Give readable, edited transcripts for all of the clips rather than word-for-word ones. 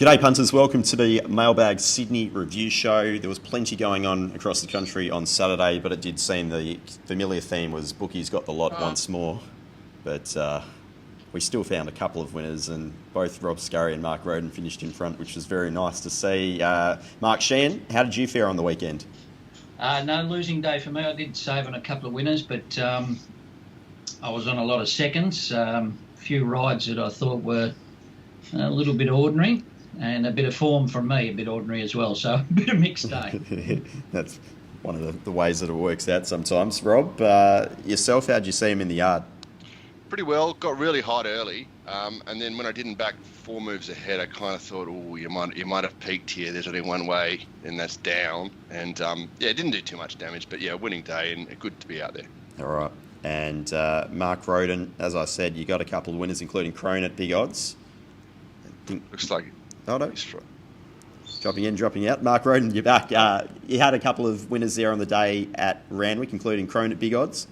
G'day punters, welcome to the Mailbag Sydney review show. There was plenty going on across the country on Saturday, but it did seem the familiar theme was bookies got the lot once more. But we still found a couple of winners, and both Rob Scurry and Mark Rhoden finished in front, which was very nice to see. Mark Shean, how did you fare on the weekend? No losing day for me. I did save on a couple of winners, but I was on a lot of seconds. A few rides that I thought were a little bit ordinary. And a bit of form from me, a bit ordinary as well. So a bit of mixed day. That's one of the ways that it works out sometimes. Rob, yourself, how'd you see him in the yard? Pretty well. Got really hot early, and then when I didn't back 4 moves ahead, I kind of thought, oh, you might have peaked here. There's only one way, and that's down. And it didn't do too much damage, but yeah, winning day and good to be out there. All right. And Mark Rhoden, as I said, you got a couple of winners, including Crone at big odds. Looks like. Oh, no. Dropping in, dropping out. Mark Rhoden, you're back. You had a couple of winners there on the day at Randwick, including Crone at big odds.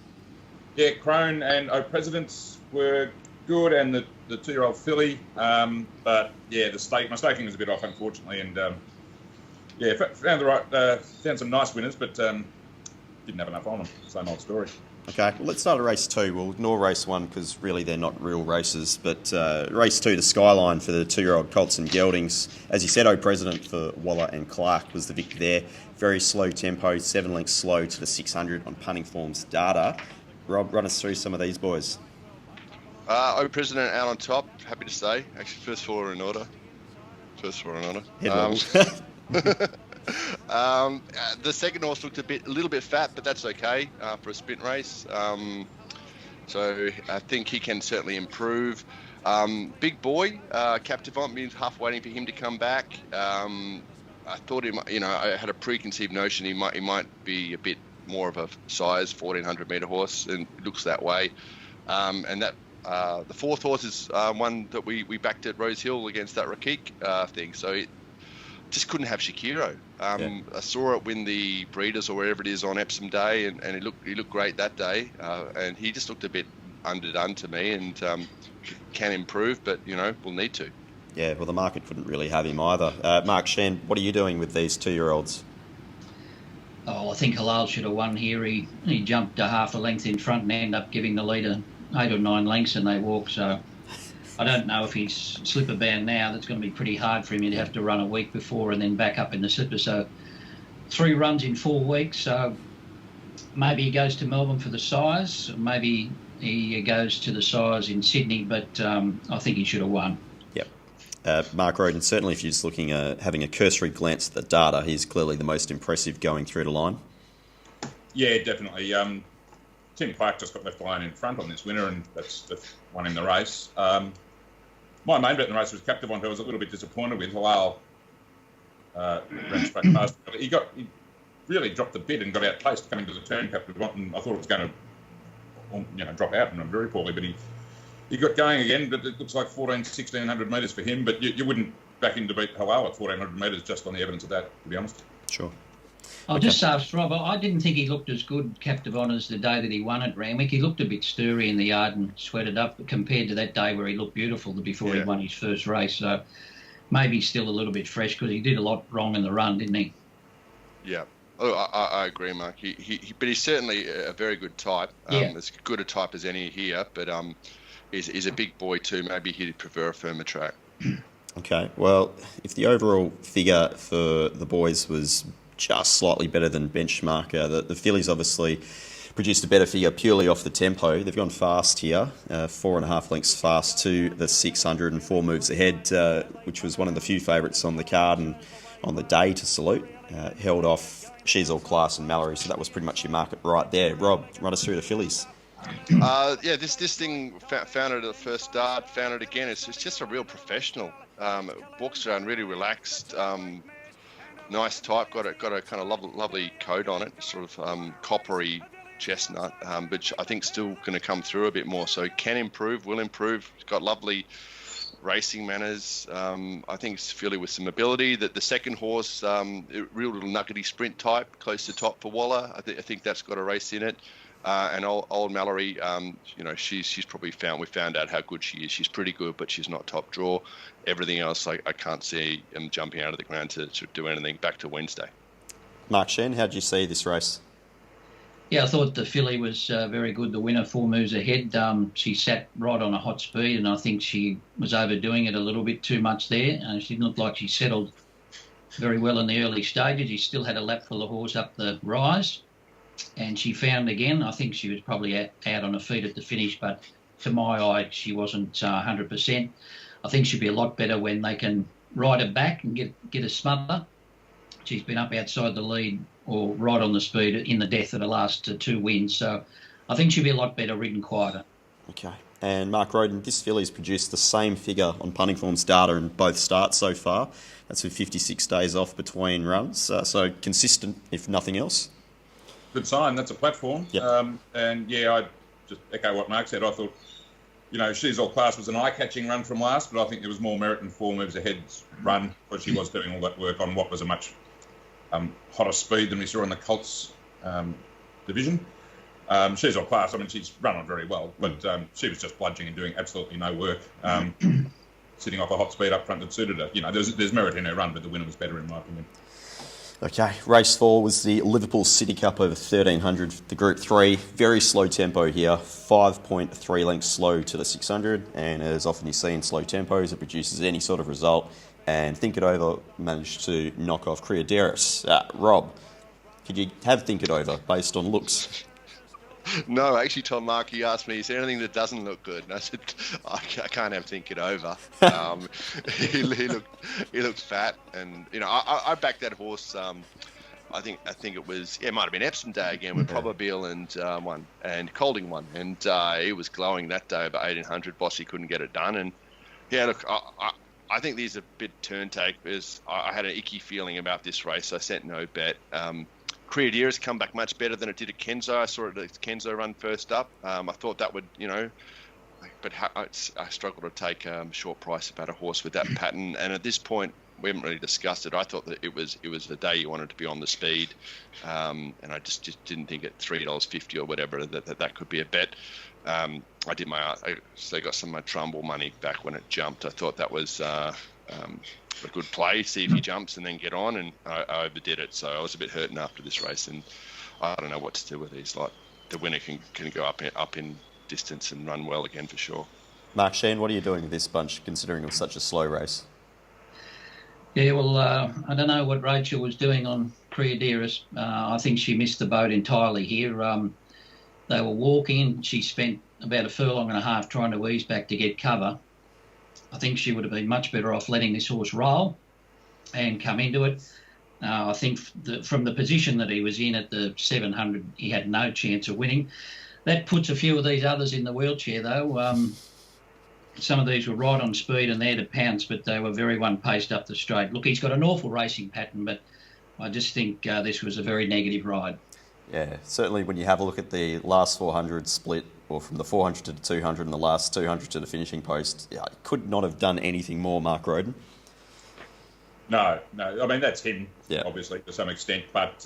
Yeah, Crone and O Presidents were good, and the 2-year-old filly. But yeah, my staking was a bit off, unfortunately, and found some nice winners, but didn't have enough on them. Same old story. Okay, well, let's start at race 2. We'll ignore race 1 because really they're not real races. But race 2, the Skyline for the 2-year-old Colts and Geldings. As you said, O President for Waller and Clark was the victor there. Very slow tempo, 7 lengths slow to the 600 on punting forms data. Rob, run us through some of these boys. O President out on top, happy to say. Actually, first 4 in order. The second horse looked a little bit fat, but that's okay for a sprint race. So I think he can certainly improve. Big boy, Captivant, been half waiting for him to come back. I thought I had a preconceived notion he might be a bit more of a size 1400 metre horse, and it looks that way. And that the fourth horse is one that we backed at Rose Hill against that Rakik thing. So it just couldn't have Shakiro. I saw it win the Breeders or wherever it is on Epsom Day, and he looked great that day. And he just looked a bit underdone to me, and can improve, but we'll need to. Yeah, well, the market couldn't really have him either. Mark Shean, what are you doing with these 2-year-olds? Oh, I think Halal should have won here. He jumped a half a length in front and ended up giving the leader 8 or 9 lengths, and they walked. So I don't know if he's slipper bound now. That's going to be pretty hard for him. He'd have to run a week before and then back up in the slipper. So 3 runs in 4 weeks. So maybe he goes to Melbourne for the size. Maybe he goes to the size in Sydney. But I think he should have won. Yep. Mark Rhoden, certainly if you're just looking at having a cursory glance at the data, he's clearly the most impressive going through the line. Yeah, definitely. Tim Clark just got left alone in front on this winner, and that's won him the race. My main bet in the race was Captivant, who I was a little bit disappointed with. Halal ran straight past. He really dropped the bid and got outpaced coming to the turn, Captivant, and I thought it was going to drop out and run very poorly, but he got going again, but it looks like 1,1600 metres for him, but you wouldn't back him to beat Halal at 1,400 metres just on the evidence of that, to be honest. Sure. I'll just ask Rob, I didn't think he looked as good, Captivant, as the day that he won at Randwick. He looked a bit stirry in the yard and sweated up compared to that day where he looked beautiful before he won his first race. So maybe still a little bit fresh because he did a lot wrong in the run, didn't he? Yeah. Oh, I agree, Mark. But he's certainly a very good type. As good a type as any here, but he's a big boy too. Maybe he'd prefer a firmer track. Okay. Well, if the overall figure for the boys was just slightly better than benchmark, the fillies obviously produced a better figure purely off the tempo. They've gone fast here, 4.5 lengths fast to the 600 and 4 moves ahead, which was one of the few favourites on the card and on the day to salute. Held off She's All Class and Mallory, so that was pretty much your market right there. Rob, run us through the fillies. This thing found it at the first start, found it again. It's just a real professional. Walks around really relaxed. Nice type, got a kind of lovely coat on it, sort of coppery chestnut, but I think still going to come through a bit more. So can improve, will improve. It's got lovely racing manners. I think it's filly with some ability. That the second horse, real little nuggety sprint type, close to top for Waller. I think that's got a race in it. And old Mallory, she's probably we found out how good she is. She's pretty good, but she's not top draw. Everything else, I can't see him jumping out of the ground to do anything. Back to Wednesday. Mark Shean, how did you see this race? Yeah, I thought the filly was very good. The winner, 4 moves ahead. She sat right on a hot speed, and I think she was overdoing it a little bit too much there. She didn't look like she settled very well in the early stages. She still had a lap full of horse up the rise, and she found again. I think she was probably out on her feet at the finish, but to my eye, she wasn't 100%. I think she'll be a lot better when they can ride her back and get a smother. She's been up outside the lead or right on the speed in the death of the last 2 wins. So I think she'll be a lot better ridden quieter. Okay. And Mark Rhoden, this filly's produced the same figure on Punting Form's data in both starts so far. That's with 56 days off between runs. So consistent, if nothing else. Good sign. That's a platform. Yep. I just echo what Mark said. I thought, She's All Class was an eye-catching run from last, but I think there was more merit in 4 moves ahead's run, because she was doing all that work on what was a much hotter speed than we saw in the Colts division. She's All Class. I mean, she's run on very well, but she was just bludging and doing absolutely no work, sitting off a hot speed up front that suited her. There's merit in her run, but the winner was better in my opinion. Okay, race 4 was the Liverpool City Cup over 1,300, the Group 3. Very slow tempo here, 5.3 lengths slow to the 600, and as often you see in slow tempos, it produces any sort of result. And Think It Over managed to knock off Creaderis. Rob, could you have Think It Over based on looks? No, actually, Tom Markey asked me, is there anything that doesn't look good? And I said, I can't have Think It Over. He looked fat, and I backed that horse. I think it was, it might have been Epsom Day again, with Probabile and won, and Colding won, and he was glowing that day over 1,800. Bossy couldn't get it done, and yeah, look, I think these are a bit turn take, because I had an icky feeling about this race. I sent no bet. Creadeer has come back much better than it did at Kenzo. I saw it at Kenzo run first up. I thought that would, but I struggle to take short price about a horse with that pattern. And at this point, we haven't really discussed it. I thought that it was the day you wanted to be on the speed, and I just didn't think at $3.50 or whatever that could be a bet. I got some of my Trumbull money back when it jumped. I thought that was a good play, see if he jumps and then get on, and I overdid it. So I was a bit hurting after this race, and I don't know what to do with these. Like, the winner can go up in distance and run well again for sure. Mark Shean, what are you doing with this bunch, considering it was such a slow race? Yeah, well, I don't know what Rachel was doing on Creaderis. I think she missed the boat entirely here. They were walking. She spent about a furlong and a half trying to ease back to get cover. I think she would have been much better off letting this horse roll and come into it. I think from the position that he was in at the 700, he had no chance of winning. That puts a few of these others in the wheelchair, though. Some of these were right on speed and there to pounce, but they were very one-paced up the straight. Look, he's got an awful racing pattern, but I just think this was a very negative ride. Yeah, certainly when you have a look at the last 400 split, or from the 400 to the 200 and the last 200 to the finishing post, I could not have done anything more, Mark Rhoden. No. I mean, that's him, yeah, obviously, to some extent. But,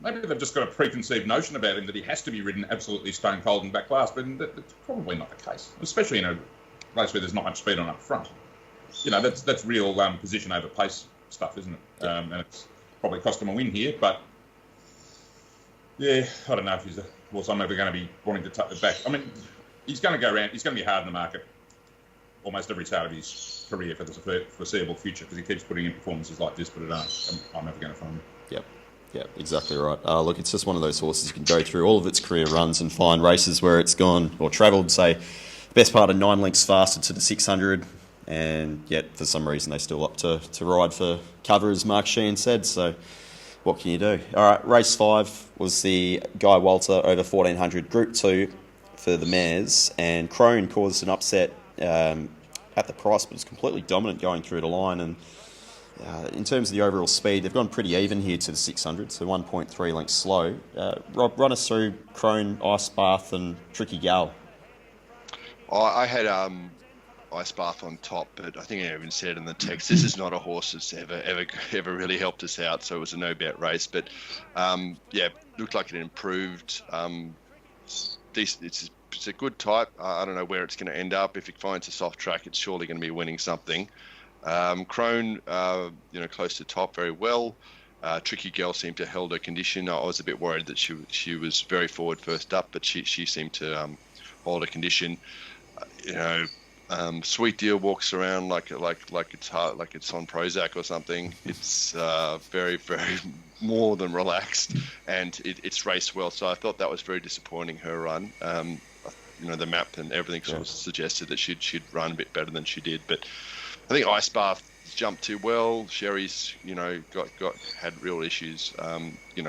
maybe they've just got a preconceived notion about him that he has to be ridden absolutely stone cold and back last, but that's probably not the case, especially in a race where there's not much speed on up front. That's real position over pace stuff, isn't it? Yeah. And it's probably cost him a win here, but yeah, I don't know if he's a horse I'm ever going to be wanting to tuck it back. I mean, he's going to go around. He's going to be hard in the market almost every start of his career for the foreseeable future, because he keeps putting in performances like this, but I'm never going to find him. Yep, exactly right. Look, it's just one of those horses you can go through all of its career runs and find races where it's gone or travelled, say, the best part of 9 lengths faster to the 600, and yet for some reason they still up to ride for cover, as Mark Shean said. So what can you do? All right, race 5 was the Guy Walter over 1400 Group 2 for the mares, and Crone caused an upset at the price, but was completely dominant going through the line. And in terms of the overall speed, they've gone pretty even here to the 600, so 1.3 lengths slow. Rob, run us through Crone, Ice Bath and Tricky Gal. I had Ice Bath on top, but I think I even said in the text, this is not a horse that's ever really helped us out, so it was a no-bet race. But looked like it improved. It's a good type. I don't know where it's going to end up. If it finds a soft track, it's surely going to be winning something. Crone, close to top very well. Tricky Girl seemed to held her condition. I was a bit worried that she was very forward first up, but she seemed to hold her condition. Sweet Deal walks around like it's hard, like it's on Prozac or something. It's very, very more than relaxed, and it's raced well. So I thought that was very disappointing, her run. The map and everything sort of suggested that she'd run a bit better than she did. But I think Ice Bath jumped too well. Sherry's had real issues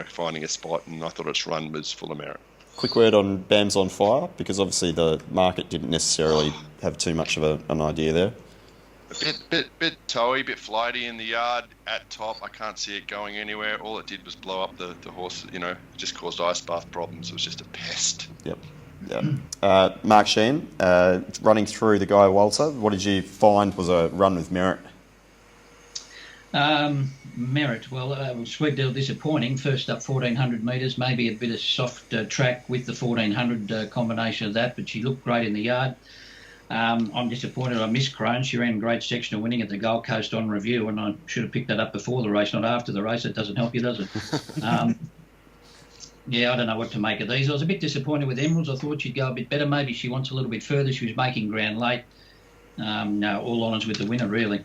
finding a spot, and I thought its run was full of merit. Quick word on Bam's on Fire, because obviously the market didn't necessarily have too much of an idea there. A bit toey, bit flighty in the yard at top. I can't see it going anywhere. All it did was blow up the horse. Just caused Ice Bath problems. It was just a pest. Yep. Mark Shean, running through the Guy Walter. What did you find was a run with merit? Merit, Sweet Deal disappointing. First up 1,400 metres, maybe a bit of soft track with the 1,400 combination of that, but she looked great in the yard. I'm disappointed I missed Crone. She ran great sectional winning at the Gold Coast on review, and I should have picked that up before the race, not after the race. It doesn't help you, does it? I don't know what to make of these. I was a bit disappointed with Emeralds. I thought she'd go a bit better. Maybe she wants a little bit further. She was making ground late. No, all honours with the winner, really.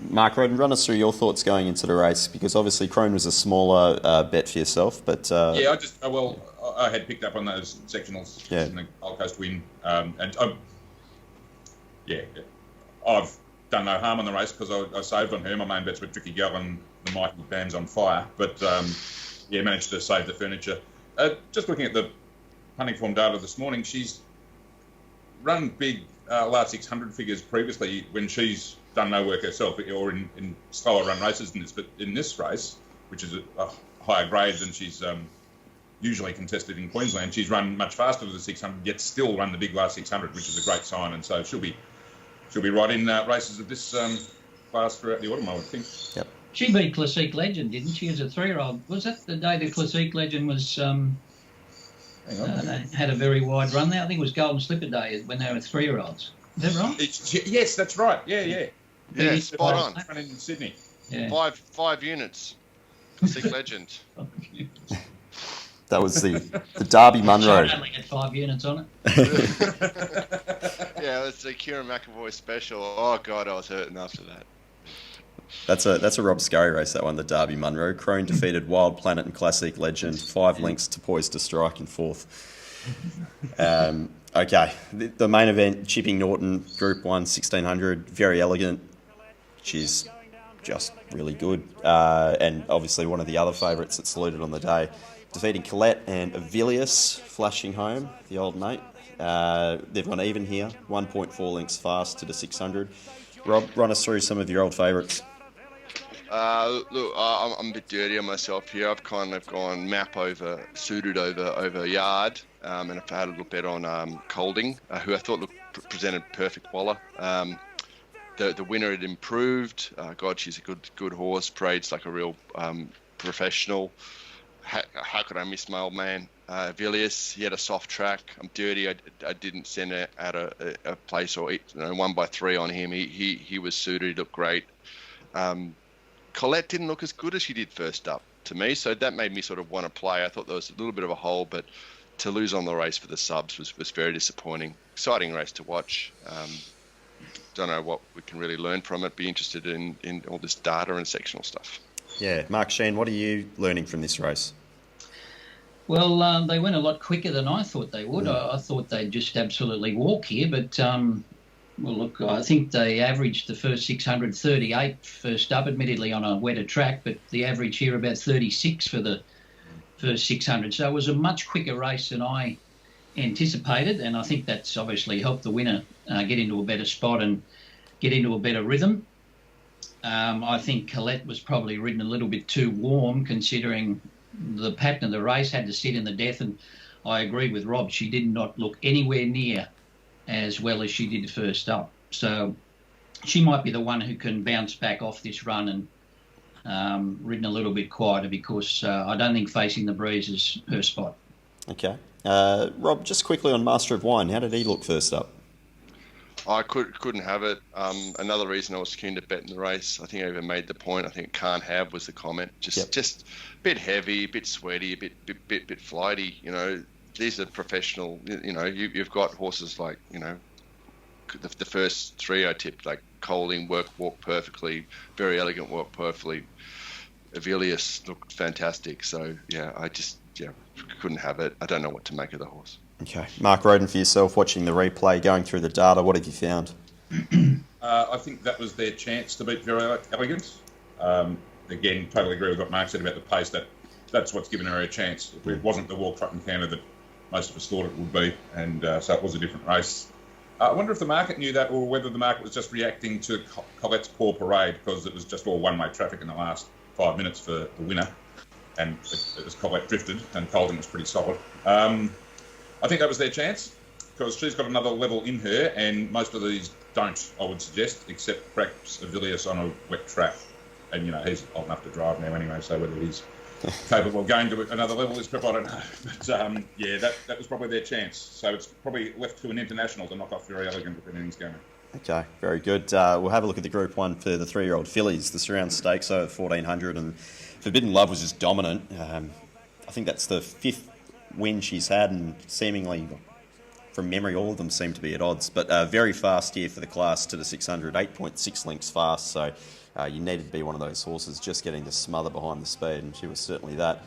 Mark Rhoden, run us through your thoughts going into the race, because obviously Crone was a smaller bet for yourself, but... I had picked up on those sectionals in the Gold Coast win, I've done no harm on the race because I saved on her. My main bets were Tricky Girl and the Mighty Bam's on Fire, but managed to save the furniture. Just looking at the punting form data this morning, she's run big last 600 figures previously when she's done no work herself, or in slower run races than this. But in this race, which is a higher grade than she's usually contested in Queensland, she's run much faster with the 600, yet still run the big last 600, which is a great sign. And so she'll be right in races of this class throughout the autumn, I would think. Yep. She beat Classique Legend, didn't she, as a 3-year-old? Was that the day the Classique Legend was... had a very wide run there? I think it was Golden Slipper Day when they were 3-year-olds. Is that right? Yes, that's right. Yeah. Yeah, spot on. Running in Sydney. Yeah. Five units. Classique Legend. That was the Derby Munro. She only had 5 units on it. Yeah, that's the Kieran McAvoy special. Oh, God, I was hurting after that. That's a Rob Scurry race, that one, the Derby Munro. Crone defeated Wild Planet and Classic Legend, 5 lengths to Poised to Strike in 4th. Okay, the main event, Chipping Norton, Group 1, 1,600, Verry Elleegant. She's just really good. And obviously one of the other favourites that saluted on the day. Defeating Colette and Avilius, flashing home, the old mate. They've gone even here, 1.4 lengths fast to the 600. Rob, run us through some of your old favourites. Look, I'm a bit dirty on myself here. I've kind of gone suited over yard, and I've had a little bet on Colding, who I thought presented perfect waller. The winner had improved. God, she's a good horse. Parades like a real professional. How could I miss my old man? Villiers, he had a soft track. I'm dirty. I didn't send it at a place or 1 by 3 on him. He was suited. He looked great. Colette didn't look as good as she did first up to me, so that made me sort of want to play. I thought there was a little bit of a hole, but to lose on the race for the subs was very disappointing. Exciting race to watch. Don't know what we can really learn from it. Be interested in all this data and sectional stuff. Yeah, Mark Shean, what are you learning from this race? Well, they went a lot quicker than I thought they would. I thought they'd just absolutely walk here, but I think they averaged the first 638 first up, admittedly on a wetter track, but the average here about 36 for the first 600. So it was a much quicker race than I anticipated, and I think that's obviously helped the winner get into a better spot and get into a better rhythm. I think Colette was probably ridden a little bit too warm considering the pattern of the race, had to sit in the death, and I agree with Rob. She did not look anywhere near as well as she did first up. So she might be the one who can bounce back off this run and ridden a little bit quieter, because I don't think Facing the Breeze is her spot. Okay. Rob, just quickly on Master of Wine, how did he look first up? I couldn't have it. Another reason I was keen to bet in the race, I think I even made the point, I think can't have was the comment. Just a bit heavy, a bit sweaty, a bit flighty. You know, these are professional. You know, you've got horses like, you know, the first three I tipped, like Colding walked perfectly, Verry Elleegant walked perfectly, Avilius looked fantastic. So yeah, I just couldn't have it. I don't know what to make of the horse. Okay. Mark Rhoden, for yourself, watching the replay, going through the data, what have you found? I think that was their chance to beat Verry Elleegant. Again, totally agree with what Mark said about the pace. That's what's given her a chance. It wasn't the walk, trot and canter that most of us thought it would be, and so it was a different race. I wonder if the market knew that, or whether the market was just reacting to Colette's poor parade, because it was just all one-way traffic in the last 5 minutes for the winner, and as Colette drifted, and Colding was pretty solid. I think that was their chance, because she's got another level in her, and most of these don't, I would suggest, except perhaps Avilius on a wet track. And, you know, he's old enough to drive now anyway, so whether he's capable of going to another level is perhaps, I don't know. But, yeah, that was probably their chance. So it's probably left to an international to knock off Verry Elleegant if anything's going. Okay, very good. We'll have a look at the Group 1 for the 3-year-old fillies, the Surround Stakes over 1,400, and Forbidden Love was just dominant. I think that's the 5th win she's had, and seemingly, from memory, all of them seem to be at odds. But very fast here for the class to the 600, 8.6 lengths fast, so you needed to be one of those horses just getting to smother behind the speed, and she was certainly that.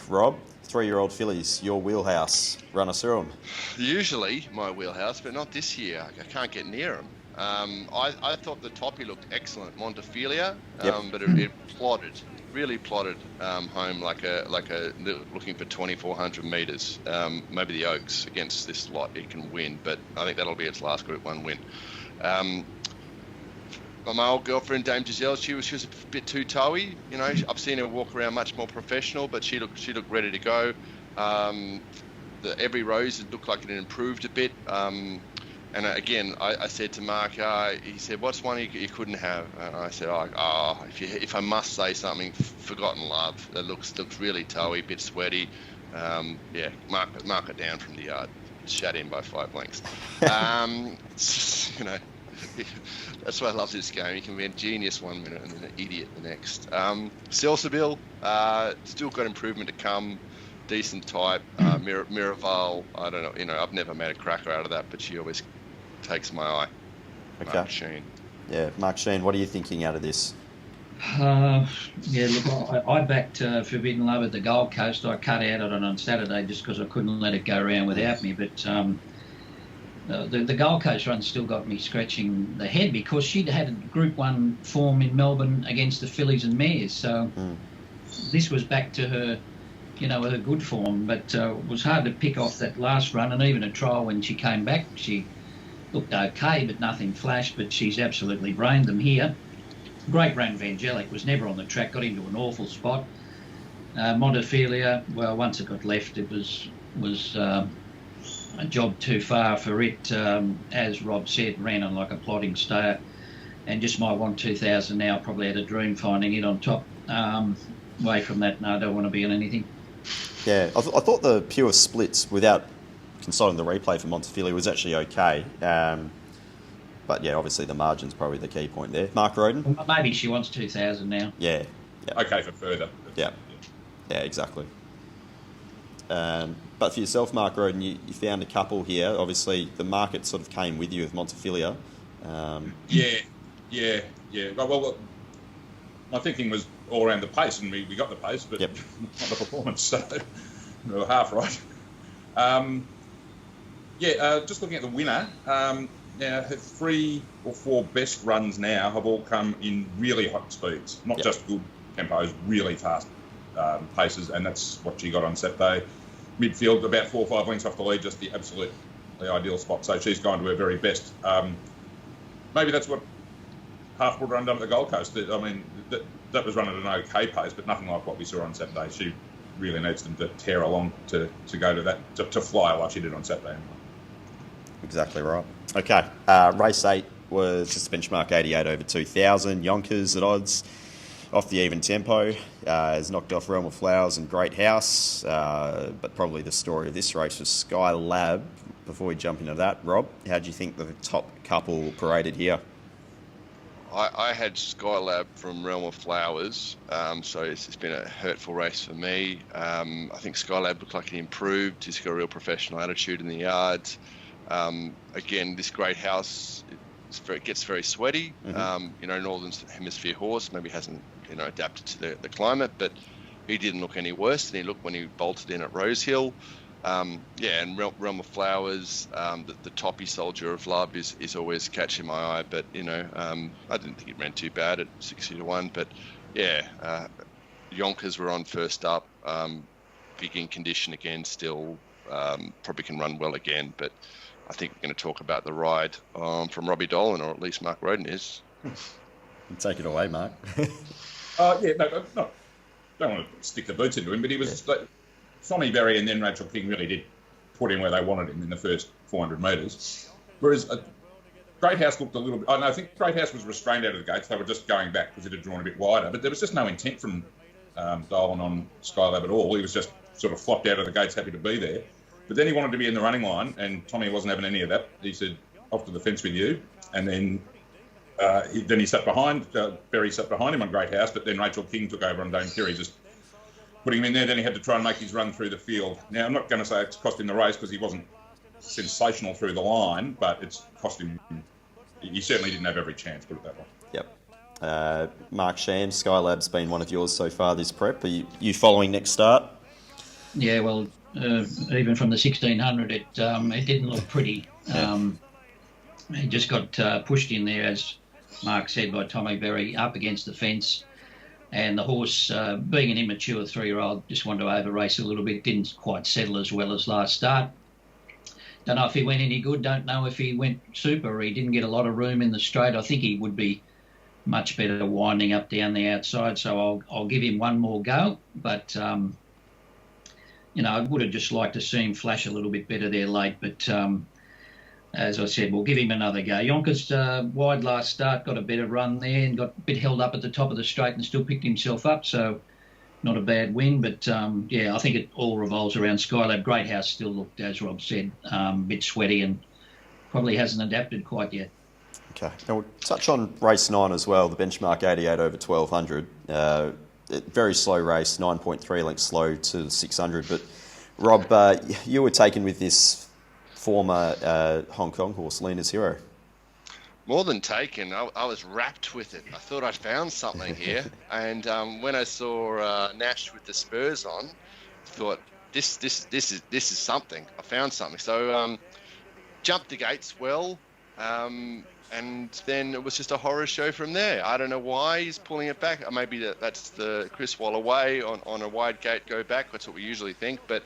Rob, 3-year-old fillies, your wheelhouse, run us through them. Usually my wheelhouse, but not this year. I can't get near them. I thought the toppy looked excellent, Montefilia, but it really plodded home like a looking for 2,400 metres. Maybe the Oaks against this lot it can win, but I think that'll be its last Group 1 win. My old girlfriend Dame Giselle, she was a bit too toey. You know, I've seen her walk around much more professional, but she looked ready to go. Every Rose it looked like it had improved a bit. And again, I said to Mark, he said, "What's one you couldn't have?" And I said, if I must say something, Forgotten Love. That looks really toey, bit sweaty. Mark it down from the yard. Shut in by 5 lengths. You know, that's why I love this game. You can be a genius 1 minute and then an idiot the next. Salsabil, still got improvement to come. Decent type. Miraval, I don't know. You know, I've never made a cracker out of that, but she always takes my eye. Okay. Mark Shean. Yeah, Mark Shean, what are you thinking out of this? Look, I backed Forbidden Love at the Gold Coast. I cut out on Saturday just because I couldn't let it go around without me. But the Gold Coast run still got me scratching the head, because she'd had a Group 1 form in Melbourne against the fillies and mares. So this was back to her, you know, her good form. But it was hard to pick off that last run, and even a trial when she came back, she looked okay, but nothing flashed. But she's absolutely brained them here. Great Randwick was never on the track, got into an awful spot. Montefilia, well, once it got left, it was a job too far for it. As Rob said, ran on like a plodding stayer, and just might want 2,000 now. Probably had a dream finding it on top. Away from that, no, I don't want to be on anything. Yeah, I thought the pure splits, without consulting the replay for Montefilia, was actually okay. But yeah, obviously the margin's probably the key point there. Mark Rhoden? Well, maybe she wants 2,000 now. Yeah. Okay for further. Yeah, exactly. But for yourself, Mark Rhoden, you found a couple here. Obviously, the market sort of came with you with Montefilia. Yeah. Well, my thinking was all around the pace, and we got the pace, but not the performance, so we were half right. Just looking at the winner, now her 3 or 4 best runs now have all come in really hot speeds, not just good tempos, really fast paces, and that's what she got on Saturday. Midfield, about 4 or 5 lengths off the lead, just the absolutely ideal spot. So she's gone to her very best. Maybe that's what Half Broad run done at the Gold Coast. I mean, that was running at an okay pace, but nothing like what we saw on Saturday. She really needs them to tear along to go to that, to fly like she did on Saturday. exactly right. Okay, race 8 was just benchmark 88 over 2,000. Yonkers at odds, off the even tempo, has knocked off Realm of Flowers and Great House, but probably the story of this race was Sky Lab. Before we jump into that, Rob, how do you think the top couple paraded here? I had Skylab from Realm of Flowers, so it's been a hurtful race for me. I think Skylab looked like he improved. He's got a real professional attitude in the yards. Again, this Great House gets very sweaty. Northern Hemisphere horse maybe hasn't adapted to the climate, but he didn't look any worse than he looked when he bolted in at Rosehill. And Realm of Flowers, the toppy Soldier of Love is always catching my eye, but I didn't think it ran too bad at 60-1. But Yonkers were on first up, big in condition again, still probably can run well again. But I think we're going to talk about the ride from Robbie Dolan, or at least Mark Rhoden is. Take it away, Mark. Don't want to stick the boots into him, but he was. Tommy Verry and then Rachel King really did put him where they wanted him in the first 400 metres. Whereas Great House looked a little bit... I think Great House was restrained out of the gates. They were just going back because it had drawn a bit wider. But there was just no intent from Dolan on Skylab at all. He was just sort of flopped out of the gates, happy to be there. But then he wanted to be in the running line, and Tommy wasn't having any of that. He said, off to the fence with you. And then he sat behind... Verry sat behind him on Great House, but then Rachel King took over on Dame Kerry, just putting him in there. Then he had to try and make his run through the field. Now, I'm not going to say it's cost him the race because he wasn't sensational through the line, but it's cost him... He certainly didn't have every chance, put it that way. Yep. Mark Shean, Skylab's been one of yours so far this prep. Are you following next start? Yeah, well, even from the 1600, it didn't look pretty. He just got pushed in there, as Mark said, by Tommy Verry, up against the fence. And the horse, being an immature 3-year-old, just wanted to over-race a little bit, didn't quite settle as well as last start. Don't know if he went any good, don't know if he went super. He didn't get a lot of room in the straight. I think he would be much better winding up down the outside, so I'll give him one more go. But, I would have just liked to see him flash a little bit better there late, but... as I said, we'll give him another go. Yonkers wide last start, got a better run there and got a bit held up at the top of the straight and still picked himself up, so not a bad win. But, I think it all revolves around Skylab. Great House still looked, as Rob said, a bit sweaty and probably hasn't adapted quite yet. Okay. Now we'll touch on race 9 as well, the benchmark 88 over 1,200. Very slow race, 9.3 lengths slow to the 600. But, Rob, you were taken with this former Hong Kong horse, Lena's Hero. More than taken, I was wrapped with it. I thought I'd found something here, and when I saw Nash with the spurs on, I thought this is something. I found something. So jumped the gates well, and then it was just a horror show from there. I don't know why he's pulling it back. Maybe that's the Chris Waller way on a wide gate, go back. That's what we usually think, but.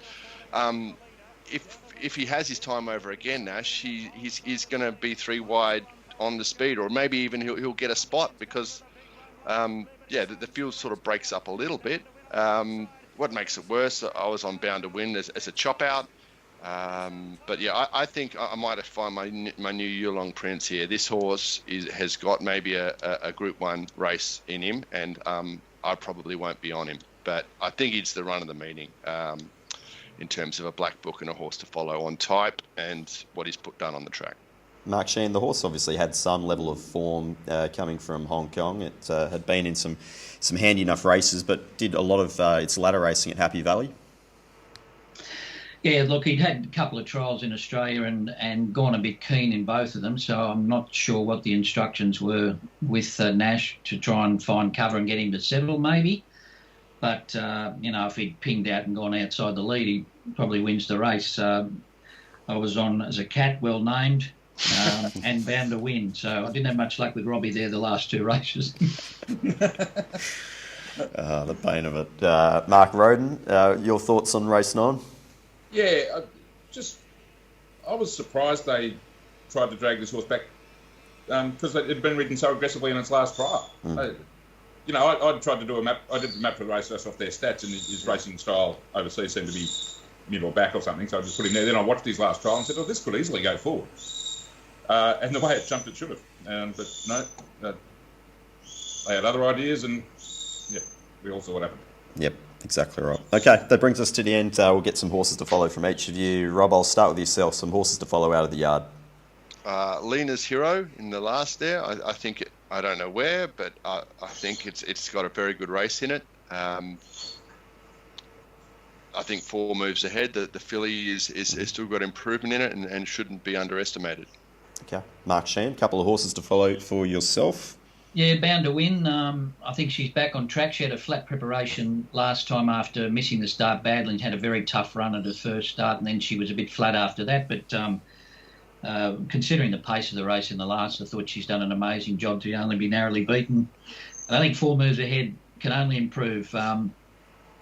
If he has his time over again, Nash, he's going to be 3 wide on the speed, or maybe even he'll get a spot because, the field sort of breaks up a little bit. What makes it worse, I was on Bound to Win as a chop out. I think I might have found my new year-long prince here. This horse has got maybe a Group 1 race in him, and I probably won't be on him. But I think it's the run of the meeting. In terms of a black book and a horse to follow on type and what he's done on the track. Mark Shean, the horse obviously had some level of form coming from Hong Kong. It had been in some handy enough races, but did a lot of its ladder racing at Happy Valley. Yeah, look, he'd had a couple of trials in Australia and gone a bit keen in both of them, so I'm not sure what the instructions were with Nash to try and find cover and get him to settle maybe. But, if he'd pinged out and gone outside the lead, he probably wins the race. I was on as a cat, well named, and Bound to Win. So I didn't have much luck with Robbie there the last 2 races. The pain of it. Mark Rhoden, your thoughts on race 9? Yeah, I was surprised they tried to drag this horse back because it had been ridden so aggressively in its last trial. I tried to do a map. I did the map for the race just off their stats, and his racing style overseas seemed to be mid or back or something, so I just put him there. Then I watched his last trial and said, oh, this could easily go forward. And the way it jumped, it should have. But no, they had other ideas, and yeah, we all saw what happened. Yep, exactly right. Okay, that brings us to the end. We'll get some horses to follow from each of you. Rob, I'll start with yourself. Some horses to follow out of the yard. Lena's Hero in the last there. I think I don't know where, but I think it's got a very good race in it. I think 4 moves ahead. The filly is still got improvement in it and shouldn't be underestimated. Okay, Mark Shean, a couple of horses to follow for yourself. Yeah, bound to win. I think she's back on track. She had a flat preparation last time after missing the start badly and had a very tough run at her first start, and then she was a bit flat after that. But considering the pace of the race in the last, I thought she's done an amazing job to only be narrowly beaten. And I think 4 moves ahead can only improve.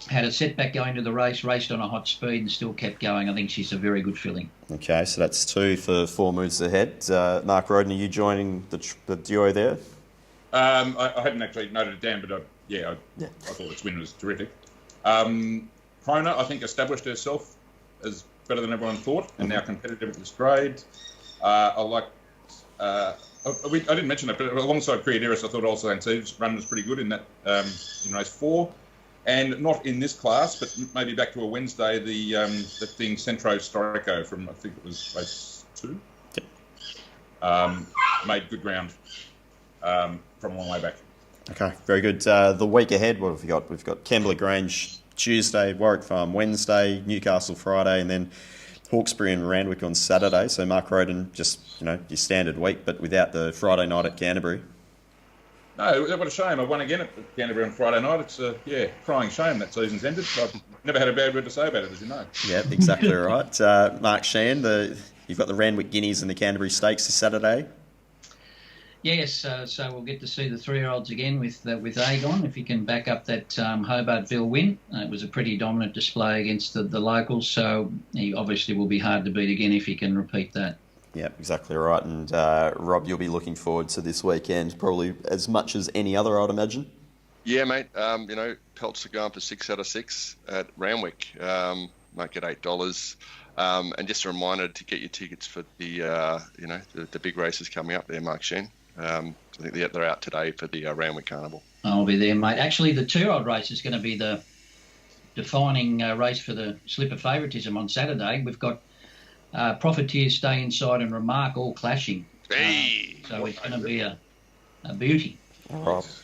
Had a setback going to the race, raced on a hot speed and still kept going. I think she's a very good filly. Okay, so that's 2 for 4 moves ahead. Mark Rhoden, are you joining the duo there? I hadn't actually noted it down, but I thought its win was terrific. Krona, I think, established herself as better than everyone thought, and now competitive at this grade. I didn't mention it, but alongside Creaderis, I thought also Anthonisz run was pretty good in that in race 4. And not in this class, but maybe back to a Wednesday, the thing Centro Storico from, I think it was race 2. Yep. Made good ground from a long way back. Okay, very good. The week ahead, what have we got? We've got Kembla Grange Tuesday, Warwick Farm Wednesday, Newcastle Friday, and then Hawkesbury and Randwick on Saturday. So Mark Rhoden, just your standard week, but without the Friday night at Canterbury. No, what a shame. I won again at Canterbury on Friday night. It's crying shame that season's ended. I've never had a bad word to say about it, as you know. Yeah, exactly right. Mark Shean, you've got the Randwick Guineas and the Canterbury Stakes this Saturday. Yes, so we'll get to see the 3-year-olds again with Agon, if he can back up that Hobartville win. It was a pretty dominant display against the locals, so he obviously will be hard to beat again if he can repeat that. Yeah, exactly right. And Rob, you'll be looking forward to this weekend probably as much as any other, I'd imagine. Yeah, mate. Pelts are going for 6 out of 6 at Randwick. Might get $8. And just a reminder to get your tickets for the big races coming up there, Mark Shean. I think they're out today for the Randwick Carnival. I'll be there, mate. Actually, the 2-year-old race is going to be the defining race for the slipper favouritism on Saturday. We've got Profiteer, Stay Inside and Remark all clashing. Hey! So it's going to be a beauty. All right.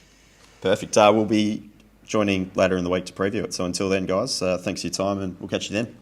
Perfect. We'll be joining later in the week to preview it. So until then, guys, thanks for your time and we'll catch you then.